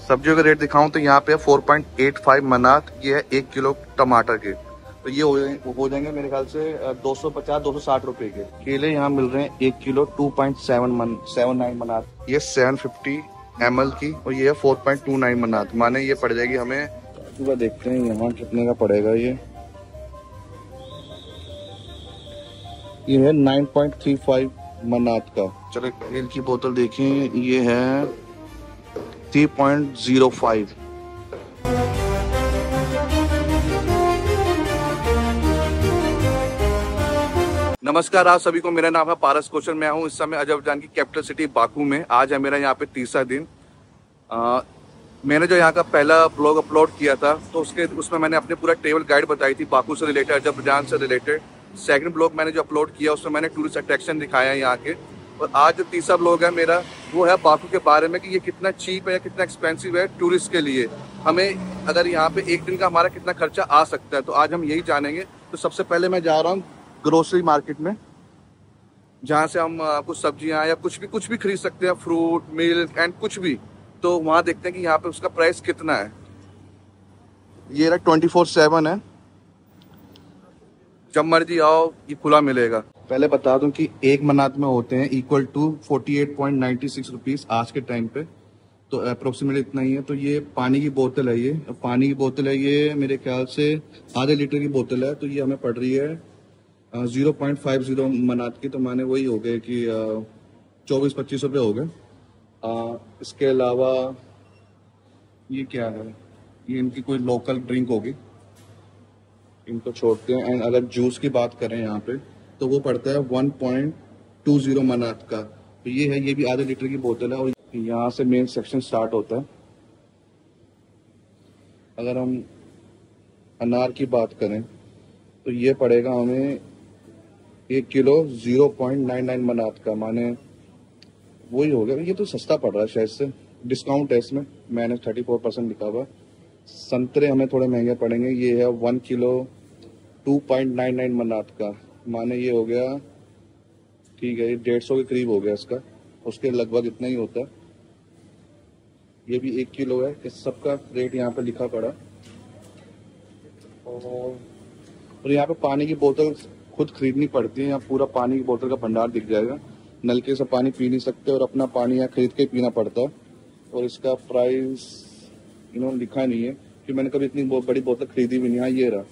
सब्जियों का रेट दिखाऊं तो यहाँ पे 4.85 मनात, ये है 1 किलो टमाटर के। तो ये हो जाएंगे मेरे ख्याल से 250-260 रुपए के। केले यहाँ मिल रहे हैं 1 किलो 2.79 मनात, ये 750 ml की, और ये है 4.29 मनात, माने ये पड़ जाएगी हमें। पूरा देखते हैं यहाँ कितने का पड़ेगा। ये है 9.35 मनात का। चलो तेल की बोतल देखें, ये है 3.05। नमस्कार आप सभी को, मेरा नाम है पारस कौशल। मैं हूं इस समय अजरबैजान की कैपिटल सिटी बाकू में। आज है मेरा यहाँ पे तीसरा दिन। मैंने जो यहाँ का पहला ब्लॉग अपलोड किया था तो उसमें मैंने अपने पूरा ट्रेवल गाइड बताई थी बाकू से रिलेटेड, अजरबैजान से रिलेटेड। सेकंड ब्लॉग मैंने जो अपलोड किया उसमें मैंने टूरिस्ट अट्रैक्शन दिखाया है यहाँ के। और आज जो तीसरा ब्लॉग है मेरा, वो है बाकू के बारे में कि ये कितना चीप है या कितना एक्सपेंसिव है टूरिस्ट के लिए। हमें अगर यहाँ पे एक दिन का हमारा कितना खर्चा आ सकता है, तो आज हम यही जानेंगे। तो सबसे पहले मैं जा रहा हूँ ग्रोसरी मार्केट में, जहाँ से हम कुछ सब्जियाँ या कुछ भी खरीद सकते हैं, फ्रूट, मिल्क एंड कुछ भी। तो वहाँ देखते हैं कि यहाँ पे उसका प्राइस कितना है। ये 24/7 है, जब मर्जी आओ, ये खुला मिलेगा। पहले बता दूं कि एक मनात में होते हैं इक्वल टू 48.96 रुपीज आज के टाइम पे, तो अप्रोक्सीमेटली इतना ही है। तो ये पानी की बोतल है, ये पानी की बोतल है, ये मेरे ख्याल से आधे लीटर की बोतल है। तो ये हमें पड़ रही है 0.50 मनात की, तो माने वही हो गए कि 24-25 रुपये हो गए। इसके अलावा ये क्या है, ये इनकी कोई लोकल ड्रिंक होगी, इनको छोड़ते हैं। एंड अगर जूस की बात करें यहाँ पे, तो वो पड़ता है 1.20 मनात का। तो ये है, ये भी आधे लीटर की बोतल है। और यहाँ से मेन सेक्शन स्टार्ट होता है। अगर हम अनार की बात करें तो ये पड़ेगा हमें 1 किलो 0.99 मनात का, माने वही हो गया। ये तो सस्ता पड़ रहा है, शायद से डिस्काउंट है इसमें, मैंने 34% लिखा हुआ। संतरे हमें थोड़े महंगे पड़ेंगे, ये है 1 किलो 2.99 मनात का, माने ये हो गया, ठीक है, ये 150 के करीब हो गया इसका, उसके लगभग इतना ही होता है। ये भी 1 किलो है। इस सबका रेट यहाँ पे लिखा पड़ा। और यहाँ पे पानी की बोतल खुद खरीदनी पड़ती है। यहाँ पूरा पानी की बोतल का भंडार दिख जाएगा। नलके से पानी पी नहीं सकते और अपना पानी यहाँ खरीद के पीना पड़ता है। और इसका प्राइस इन्होंने लिखा नहीं है कि मैंने कभी इतनी बड़ी बोतल खरीदी भी नहीं। हाँ, ये रहा।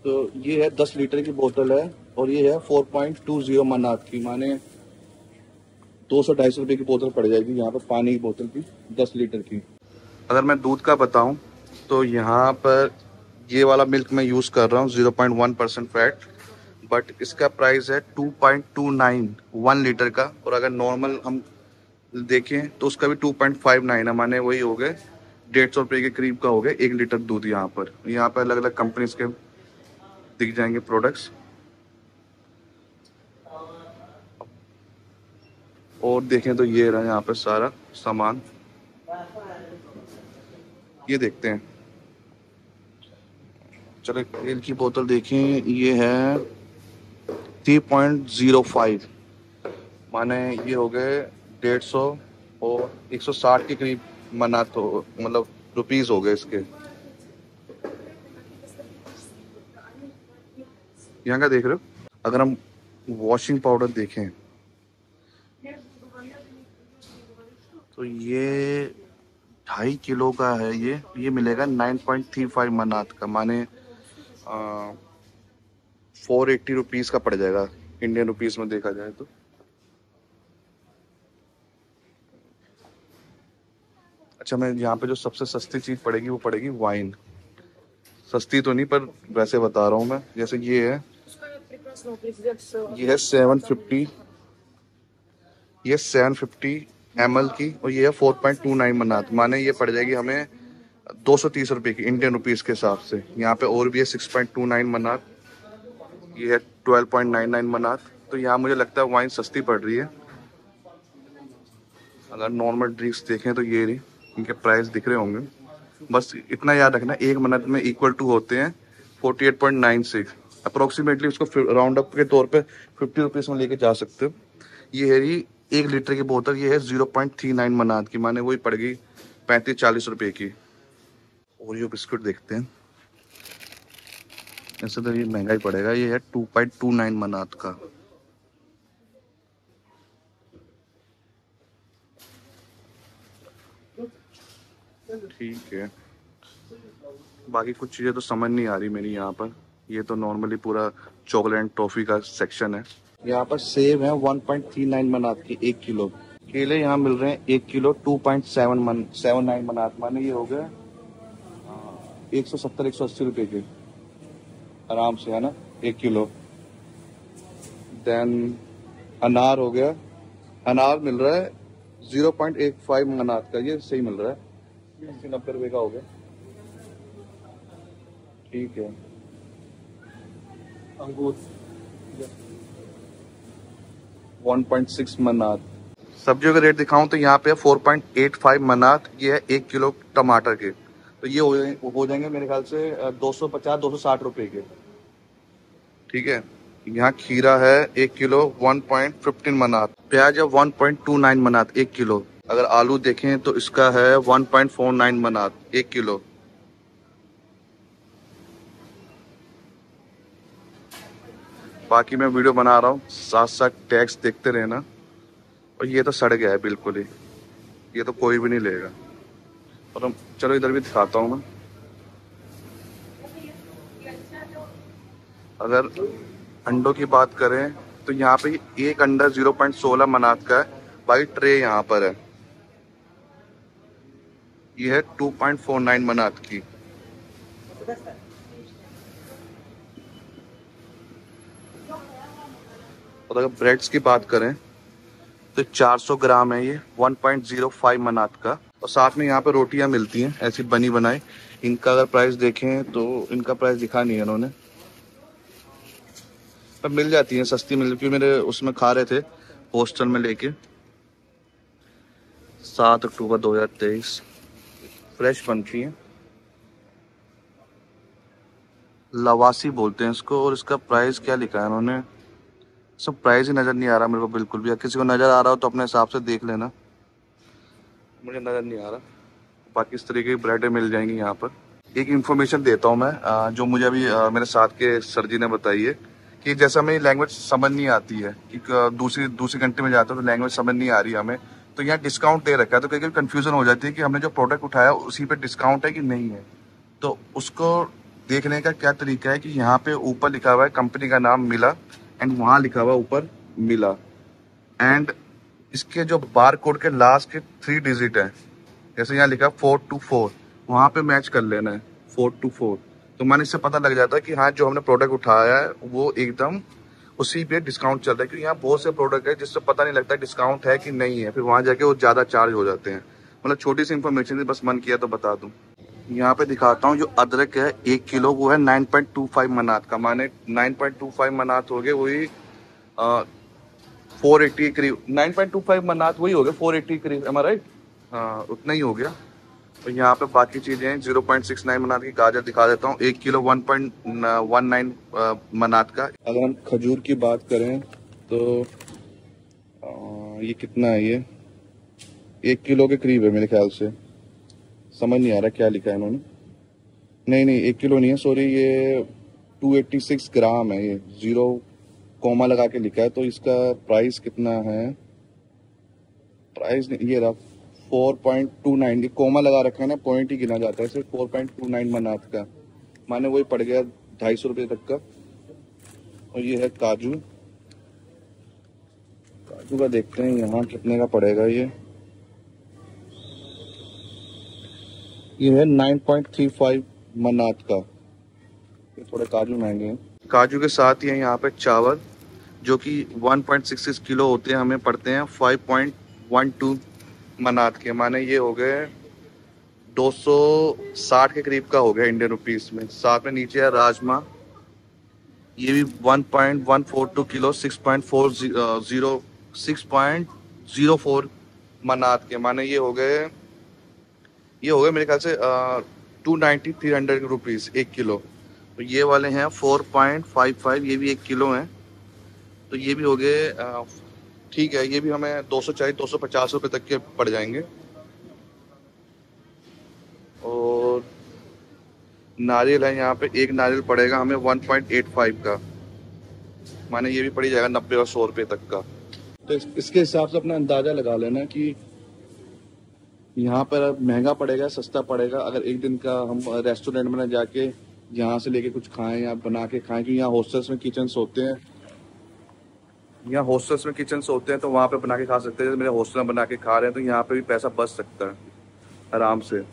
तो ये है 10 लीटर की बोतल है, और ये है 4.20 मनात की, माने 200-250 रुपये की बोतल पड़ जाएगी यहाँ पर पानी की बोतल की, 10 लीटर की। अगर मैं दूध का बताऊं तो यहाँ पर ये वाला मिल्क मैं यूज़ कर रहा हूँ 0.1% फैट, बट इसका प्राइस है 2.29 1 लीटर का। और अगर नॉर्मल हम देखें तो उसका भी 2.59 है, माने वही हो गए 150 रुपये के करीब का हो गया 1 लीटर दूध। यहाँ पर अलग अलग कंपनीज के दिख जाएंगे प्रोडक्ट्स। और देखें तो ये रहा यहाँ पे सारा सामान, ये देखते हैं। चलो तेल की बोतल देखें, ये है 3.05, माने ये हो गए 150 और 160 के करीब मनात हो, मतलब रुपीस हो गए इसके। यहाँ का देख रहे हो। अगर हम वॉशिंग पाउडर देखें तो ये 2.5 किलो का है। ये मिलेगा 9.35 मनात का, माने 480 रुपीज़ का पड़ जाएगा इंडियन रुपीस में देखा जाए तो। अच्छा, मैं यहाँ पे जो सबसे सस्ती चीज़ पड़ेगी वो पड़ेगी वाइन। सस्ती तो नहीं, पर वैसे बता रहा हूँ मैं। जैसे ये है 750, ये 750 ml की, और ये है 4.29 मनात, माने ये पड़ जाएगी हमें 230 रुपये की इंडियन रुपीस के हिसाब से। यहाँ पे और भी है 6.29 मनात, ये है 12.99 मनात। तो यहाँ मुझे लगता है वाइन सस्ती पड़ रही है। अगर नॉर्मल ड्रिंक्स देखें तो ये रही, इनके प्राइस दिख रहे होंगे। बस इतना याद रखना, 1 मनात में इक्वल टू होते हैं 48.96। अप्रोक्सीमेटली उसको राउंड अप के तौर पे 50 रुपीज़ में लेके जा सकते हो। ये है 1 लीटर की बोतल, ये है 0.39 मनात की, माने वही पड़ गई 35-40 रुपए की। ओरियो बिस्कुट देखते हैं, ऐसे तो ये महंगा ही पड़ेगा। ये है 2.29 मनात का। ठीक है, बाकी कुछ चीज़ें तो समझ नहीं आ रही मेरी यहाँ पर। ये तो नॉर्मली पूरा चॉकलेट एंड टॉफी का सेक्शन है। यहाँ पर सेब है 1.39 मनात की 1 किलो। केले यहाँ मिल रहे हैं 1 किलो 2.79 मनात, माने ये हो गए 170-180 रुपए के आराम से, है ना, 1 किलो। देन अनार हो गया, अनार मिल रहा है 0.85 मनात का, ये सही मिल रहा है, 80-90 रुपए का हो गया। ठीक है। अंगूर 1.6 मनात। सब्जियों के रेट दिखाऊं तो यहाँ पे 4.85 मनात, ये है 1 किलो टमाटर के। तो ये हो जाएंगे मेरे ख्याल से 250-260 रुपए के। ठीक है। यहाँ खीरा है 1 किलो 1.15 मनात। प्याज है 1.29 मनात 1 किलो। अगर आलू देखें तो इसका है 1.49 मनात 1 किलो। बाकी मैं वीडियो बना रहा हूँ, साथ साथ टैक्स देखते रहना। और ये तो सड़ गया है बिल्कुल ही, ये तो कोई भी नहीं लेगा। और चलो इधर भी दिखाता हूँ मैं। अगर अंडों की बात करें तो यहाँ पे एक अंडा 0.16 मनात का है। बाकी ट्रे यहाँ पर है, ये है 2.49 मनात की। और अगर ब्रेड्स की बात करें तो 400 ग्राम है ये 1.05 मनात का। और साथ में यहाँ पे रोटियां मिलती हैं ऐसी बनी बनाई। इनका अगर प्राइस देखें तो इनका प्राइस दिखा नहीं है इन्होंने, पर मिल जाती है, सस्ती मिल, क्योंकि मेरे उसमें खा रहे थे हॉस्टल में लेके। 7 अक्टूबर 2023 फ्रेश बनती है, लवासी बोलते हैं इसको। और इसका प्राइस क्या लिखा है इन्होंने, सब प्राइस ही नज़र नहीं आ रहा मेरे को बिल्कुल भी। किसी को नज़र आ रहा हो तो अपने हिसाब से देख लेना, मुझे नज़र नहीं आ रहा। बाकी इस तरीके की ब्रेडें मिल जाएंगी यहाँ पर। एक इन्फॉर्मेशन देता हूँ मैं, जो मुझे अभी मेरे साथ के सर जी ने बताई है, कि जैसे हमें लैंग्वेज समझ नहीं आती है कि दूसरी दूसरी कंट्री में जाते हो तो लैंग्वेज समझ नहीं आ रही हमें, तो यहाँ डिस्काउंट दे रखा है। तो कई कई कंफ्यूजन हो जाती है कि हमने जो प्रोडक्ट उठाया उसी पे डिस्काउंट है कि नहीं है। तो उसको देखने का क्या तरीका है कि यहाँ पे ऊपर लिखा हुआ है कंपनी का नाम मिला, एंड वहाँ लिखा हुआ है ऊपर मिला, एंड इसके जो बार कोड के लास्ट के 3 डिजिट है, जैसे यहाँ लिखा 424, वहाँ पे मैच कर लेना है 424। तो मैंने इससे पता लग जाता है कि हाँ जो हमने प्रोडक्ट उठाया है वो एकदम उसी पे डिस्काउंट चल रहा है। क्योंकि यहाँ बहुत से प्रोडक्ट है जिससे पता नहीं लगता डिस्काउंट है कि नहीं है, फिर वहाँ जाके वो ज़्यादा चार्ज हो जाते हैं। मतलब छोटी सी इन्फॉर्मेशन थी, बस मन किया तो बता दूँ। यहाँ पे दिखाता हूँ, जो अदरक है 1 किलो वो है 9.25 मनात का, माने 9.25 मनात हो गए वही 480 के करीब। 9.25 मनात वही हो गया 480 के करीब, राइट? हाँ उतना ही हो गया। और यहाँ पे बाकी चीजें हैं 0.69 मनात की। गाजर दिखा देता हूँ 1 किलो 1.19 मनात का। अगर हम खजूर की बात करें तो ये कितना है, ये 1 किलो के करीब है मेरे ख्याल से। समझ नहीं आ रहा क्या लिखा है इन्होंने। नहीं 1 किलो नहीं है, सॉरी, ये 286 ग्राम है। ये 0 कोमा लगा के लिखा है। तो इसका प्राइस कितना है, प्राइस ये रहा 4.29। कोमा लगा रखा है ना, पॉइंट ही गिना जाता है, सिर्फ 4.29 मनात का, माने वही पड़ गया 250 रुपये तक का। और ये है काजू, काजू का देखते हैं यहाँ कितने का पड़ेगा। ये है 9.35 मनात का। ये थोड़े काजू महंगे हैं। काजू के साथ ही है यहाँ पे चावल, जो कि 1.66 किलो होते हैं, हमें पड़ते हैं 5.12 मनात के, माने ये हो गए 260 के करीब का हो गया इंडियन रुपीस में। साथ में नीचे है राजमा, ये भी 1.142 किलो 6.04 मनात के, माने ये हो गए मेरे ख्याल से 290-300 रुपीज़ 1 किलो। तो ये वाले हैं 4.55, ये भी 1 किलो हैं। तो ये भी हो गए, ठीक है, ये भी हमें 240-250 रुपये तक के पड़ जाएंगे। नारियल है यहाँ पे, एक नारियल पड़ेगा हमें 1.85 का, माने ये भी पड़ी जाएगा 90 और 100 रुपये तक का। तो इसके हिसाब से अपना अंदाजा लगा लेना कि यहाँ पर महंगा पड़ेगा सस्ता पड़ेगा अगर एक दिन का हम रेस्टोरेंट में ना जाके यहाँ से लेके कुछ खाएं या बना के खाएं, क्योंकि यहाँ हॉस्टल्स में किचन होते हैं, यहाँ हॉस्टल्स में किचन होते हैं तो वहाँ पे बना के खा सकते हैं। जैसे मेरे हॉस्टल में बना के खा रहे हैं तो यहाँ पे भी पैसा बच सकता है आराम से।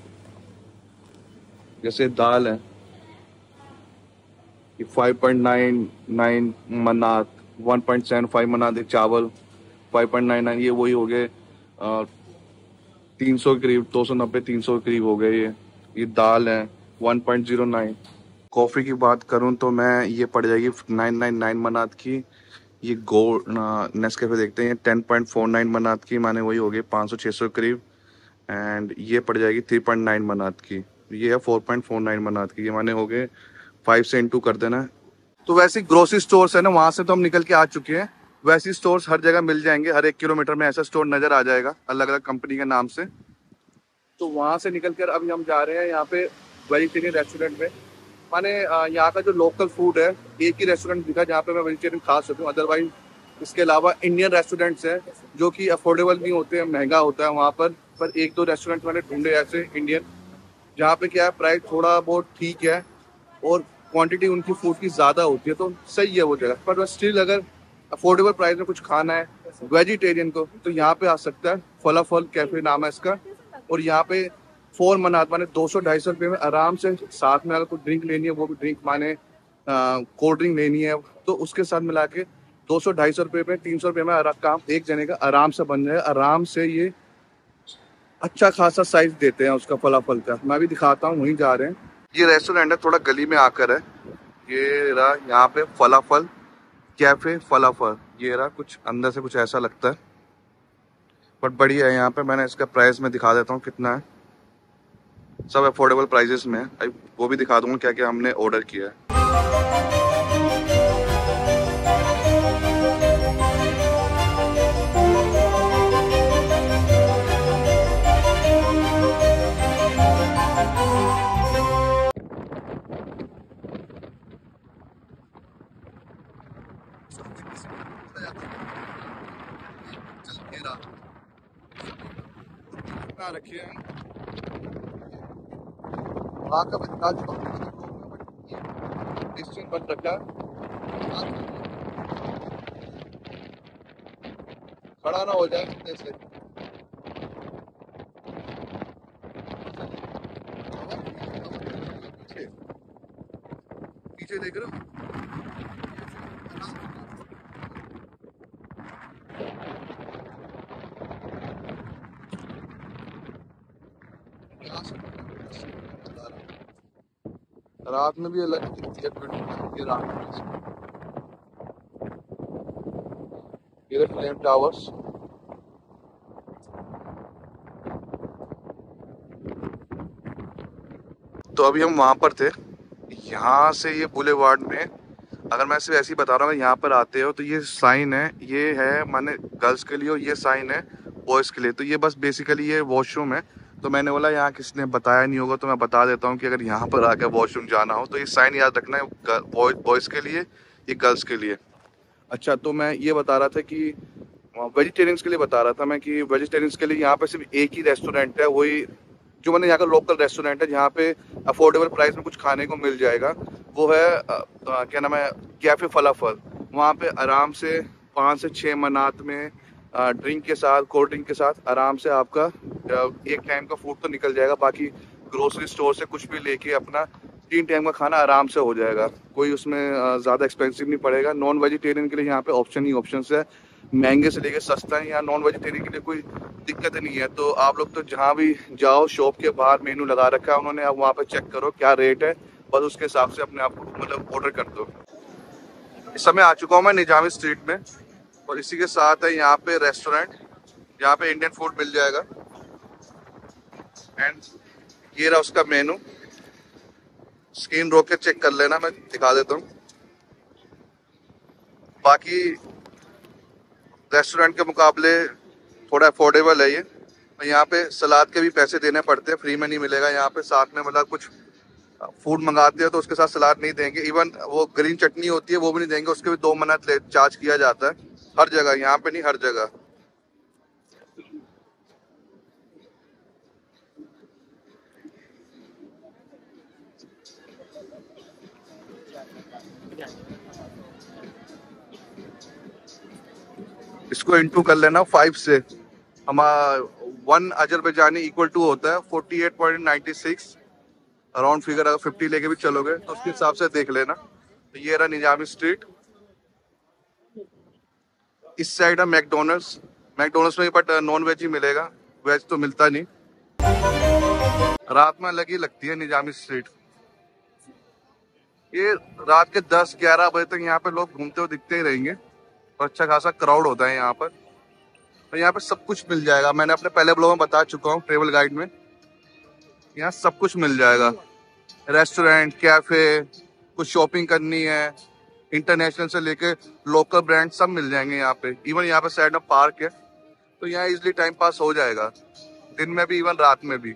जैसे दाल है 5.99 मनात, 1.75 मनात एक चावल, 5.99 ये वही हो गए 300 के करीब, 290-300 के करीब हो गए ये दाल है 1.09। कॉफ़ी की बात करूं तो मैं ये पड़ जाएगी 999 मनात की। ये गोल्ड नेस्कैफे देखते हैं 10.49 मनात की, माने वही हो गए 500-600 के करीब। एंड ये पड़ जाएगी 3.9 मनात की। ये है 4.49 मनात की, ये माने हो गए 5 से इंटू कर देना। तो वैसे ग्रोसरी स्टोर्स है ना, वहां से तो हम निकल के आ चुके हैं। वैसे स्टोर्स हर जगह मिल जाएंगे, हर 1 किलोमीटर में ऐसा स्टोर नजर आ जाएगा अलग अलग कंपनी के नाम से। तो वहां से निकल कर अभी हम जा रहे हैं यहाँ पे वेजिटेरियन रेस्टोरेंट में। माने यहाँ का जो लोकल फूड है, एक ही रेस्टोरेंट दिखा जहाँ पे मैं वेजिटेरियन खा सकूँ। अदरवाइज इसके अलावा इंडियन रेस्टोरेंट्स हैं जो कि अफोर्डेबल नहीं होते हैं, महंगा होता है वहाँ पर 1-2 रेस्टोरेंट मैंने ढूंढे ऐसे इंडियन जहाँ पे क्या है प्राइस थोड़ा बहुत ठीक है और क्वांटिटी उनकी फूड की ज़्यादा होती है, तो सही है वो जगह। पर स्टिल अगर अफोर्डेबल प्राइस में कुछ खाना है वेजिटेरियन को तो यहाँ पे आ सकता है। फलाफल कैफे नाम है इसका, और यहाँ पे 4 मनात माने 200-250 रुपये में आराम से, साथ में अगर कोई ड्रिंक लेनी है वो भी ड्रिंक माने कोल्ड ड्रिंक लेनी है तो उसके साथ मिला के 200-250 रुपये में 300 रुपये में काम एक जने का आराम से बन जाए। आराम से ये अच्छा खासा साइज देते हैं उसका फलाफल का। मैं भी दिखाता हूँ, वहीं जा रहे हैं। ये रेस्टोरेंट है थोड़ा गली में आकर है, ये रहा यहाँ पे फलाफल कैफे फलाफल, ये रहा कुछ अंदर से कुछ ऐसा लगता है बट बढ़िया है। यहाँ पे मैंने इसका प्राइस में दिखा देता हूँ कितना है, सब अफोर्डेबल प्राइजेस में है। वो भी दिखा दूंगा क्या क्या हमने ऑर्डर किया है। रखिए वहाँ का बंद रखा, खड़ा ना हो जाए से। पीछे देख रहे हो रात में भी अलग दिखती है रात में। ये फ्लेम टावर्स, तो अभी हम वहाँ पर थे। यहाँ से ये बुलेवार्ड में, अगर मैं सिर्फ ऐसे ही बता रहा हूँ यहाँ पर आते हो तो ये साइन है, ये है माने गर्ल्स के लिए और ये साइन है बॉयज़ के लिए। तो ये बस बेसिकली ये वॉशरूम है। तो मैंने बोला यहाँ किसी ने बताया नहीं होगा तो मैं बता देता हूँ कि अगर यहाँ पर आकर वॉशरूम जाना हो तो ये साइन याद रखना है, बॉयज़ के लिए, ये गर्ल्स के लिए। अच्छा, तो मैं ये बता रहा था कि वेजिटेरियंस के लिए बता रहा था मैं कि वेजिटेरियंस के लिए यहाँ पे सिर्फ एक ही रेस्टोरेंट है, वही जो मैंने यहाँ का लोकल रेस्टोरेंट है जहाँ पे अफोर्डेबल प्राइस में कुछ खाने को मिल जाएगा। वो है क्या नाम है, कैफे फलाफल। वहाँ पे आराम से 5 से 6 मनात में ड्रिंक के साथ, कोल्ड ड्रिंक के साथ आराम से आपका एक टाइम का फूड तो निकल जाएगा। बाकी ग्रोसरी स्टोर से कुछ भी लेके अपना 3 टाइम का खाना आराम से हो जाएगा, कोई उसमें ज़्यादा एक्सपेंसिव नहीं पड़ेगा। नॉन वेजिटेरियन के लिए यहाँ पे ऑप्शन ही ऑप्शन है, महंगे से लेके सस्ता है। यहाँ नॉन वेजिटेरियन के लिए कोई दिक्कत नहीं है। तो आप लोग तो जहाँ भी जाओ शॉप के बाहर मेनू लगा रखा है उन्होंने, आप वहाँ पे चेक करो क्या रेट है, बस उसके हिसाब से अपने आप को मतलब ऑर्डर कर दो। इस समय आ चुका हूँ मैं निजामी स्ट्रीट में, और इसी के साथ है यहाँ पे रेस्टोरेंट जहाँ पे इंडियन फूड मिल जाएगा। एंड ये रहा उसका मेनू, स्क्रीन रोक के चेक कर लेना, मैं दिखा देता हूँ। बाकी रेस्टोरेंट के मुकाबले थोड़ा अफोर्डेबल है ये। और यहाँ पे सलाद के भी पैसे देने पड़ते हैं, फ्री में नहीं मिलेगा यहाँ पे। साथ में मतलब कुछ फूड मंगाते हो तो उसके साथ सलाद नहीं देंगे, इवन वो ग्रीन चटनी होती है वो भी नहीं देंगे, उसके भी 2 मिनट चार्ज किया जाता है हर जगह, यहाँ पे नहीं हर जगह। इसको इंटू कर लेना 5 से, हमारा 1 अजरबैजानी इक्वल टू होता है 48.96 अराउंड फिगर। अगर 50 लेके भी चलोगे तो उसके हिसाब से देख लेना। तो ये रहा निजामी स्ट्रीट, इस साइड है मैकडोनल्ड्स। मैकडोनल्ड्स में बट नॉन वेज ही मिलेगा, वेज तो मिलता नहीं। रात में अलग ही लगती है निजामी स्ट्रीट। ये रात के 10-11 बजे तक यहाँ पे लोग घूमते हुए दिखते ही रहेंगे और अच्छा खासा क्राउड होता है यहाँ पर। तो यहाँ पे सब कुछ मिल जाएगा, मैंने अपने पहले ब्लॉग में बता चुका हूँ ट्रेवल गाइड में। यहाँ सब कुछ मिल जाएगा, रेस्टोरेंट, कैफे, कुछ शॉपिंग करनी है, इंटरनेशनल से लेके लोकल ब्रांड सब मिल जाएंगे यहाँ पे। इवन यहाँ पे साइड में पार्क है, तो यहाँ इजिली टाइम पास हो जाएगा, दिन में भी इवन रात में भी।